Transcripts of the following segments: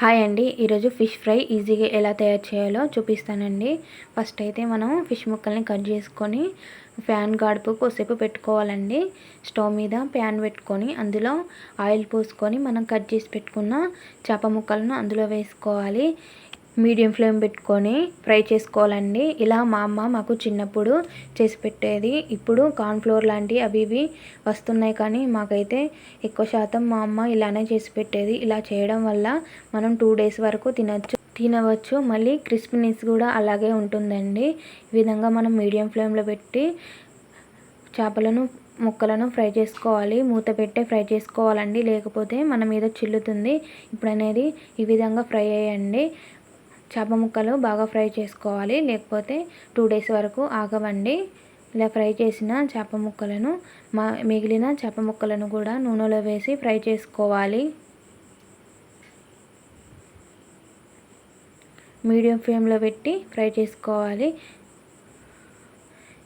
Hi అండి. ఈరోజు fish fry ఈజీగా ఎలా తయారు చేయాలో చూపిస్తానండి. ఫస్ట్ అయితే మనం ఫిష్ ముక్కల్ని కట్ చేసుకొని ఫ్యాన్ గాడుపు కొద్దిసేపు పెట్టుకోవాలండి. స్టవ్ మీద ప్యాన్ పెట్టుకొని అందులో ఆయిల్ పోసుకొని మనం కట్ చేసి పెట్టుకున్న చేప ముక్కలను అందులో వేసుకోవాలి. మీడియం ఫ్లేమ్ పెట్టుకొని ఫ్రై చేసుకోవాలండి. ఇలా మా అమ్మ మాకు చిన్నప్పుడు చేసి పెట్టేది. ఇప్పుడు కార్న్‌ఫ్లోర్ లాంటి అవి ఇవి వస్తున్నాయి, కానీ మాకైతే ఎక్కువ శాతం మా అమ్మ ఇలానే చేసి పెట్టేది. ఇలా చేయడం వల్ల మనం 2 డేస్ వరకు తినవచ్చు. మళ్ళీ క్రిస్పీనెస్ కూడా అలాగే ఉంటుందండి. ఈ విధంగా మనం మీడియం ఫ్లేమ్లో పెట్టి చేపలను ముక్కలను ఫ్రై చేసుకోవాలి. మూత పెట్టే ఫ్రై చేసుకోవాలండి, లేకపోతే మన మీద చిల్లుతుంది. ఇప్పుడు అనేది ఈ విధంగా ఫ్రై అయ్యండి. చేప ముక్కలు బాగా ఫ్రై చేసుకోవాలి, లేకపోతే 2 డేస్ వరకు ఆగవండి. ఇలా ఫ్రై చేసిన చేప ముక్కలను మిగిలిన చేప ముక్కలను కూడా నూనెలో వేసి ఫ్రై చేసుకోవాలి. మీడియం ఫ్లేమ్లో పెట్టి ఫ్రై చేసుకోవాలి.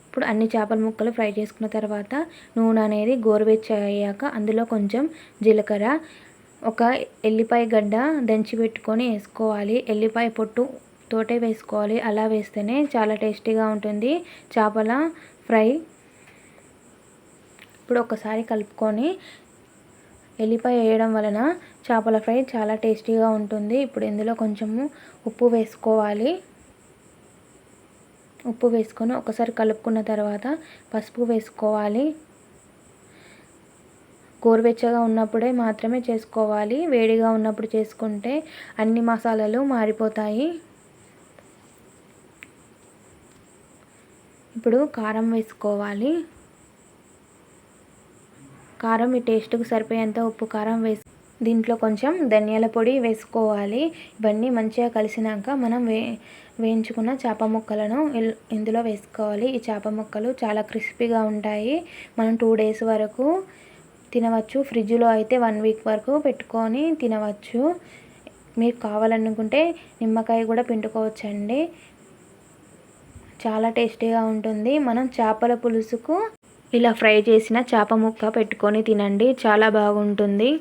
ఇప్పుడు అన్ని చేపల ముక్కలు ఫ్రై చేసుకున్న తర్వాత నూనె అనేది గోరువెచ్చగా అయ్యాక అందులో కొంచెం జీలకర్ర, ఒక ఎల్లిపాయ గడ్డ దంచి పెట్టుకొని వేసుకోవాలి. ఎల్లిపాయ పొట్టు తోటే వేసుకోవాలి. అలా వేస్తేనే చాలా టేస్టీగా ఉంటుంది చేపల ఫ్రై. ఇప్పుడు ఒకసారి కలుపుకొని ఎల్లిపాయ వేయడం వలన చేపల ఫ్రై చాలా టేస్టీగా ఉంటుంది. ఇప్పుడు ఇందులో కొంచెము ఉప్పు వేసుకోవాలి. ఉప్పు వేసుకొని ఒకసారి కలుపుకున్న తర్వాత పసుపు వేసుకోవాలి. గోరువెచ్చగా ఉన్నప్పుడే మాత్రమే చేసుకోవాలి. వేడిగా ఉన్నప్పుడు చేసుకుంటే అన్ని మసాలాలు మారిపోతాయి. ఇప్పుడు కారం వేసుకోవాలి. కారం మీ టేస్ట్కు సరిపోయేంత ఉప్పు కారం దీంట్లో కొంచెం ధనియాల పొడి వేసుకోవాలి. ఇవన్నీ మంచిగా కలిసినాక మనం వేయించుకున్న చేప ముక్కలను ఇందులో వేసుకోవాలి. ఈ చేప ముక్కలు చాలా క్రిస్పీగా ఉంటాయి. మనం 2 డేస్ వరకు తినవచ్చు. ఫ్రిడ్జ్లో అయితే 1 వీక్ వరకు పెట్టుకొని తినవచ్చు. మీకు కావాలనుకుంటే నిమ్మకాయ కూడా పిండుకోవచ్చండి. చాలా టేస్టీగా ఉంటుంది. మనం చేపల పులుసుకు ఇలా ఫ్రై చేసిన చేప ముక్క పెట్టుకొని తినండి, చాలా బాగుంటుంది.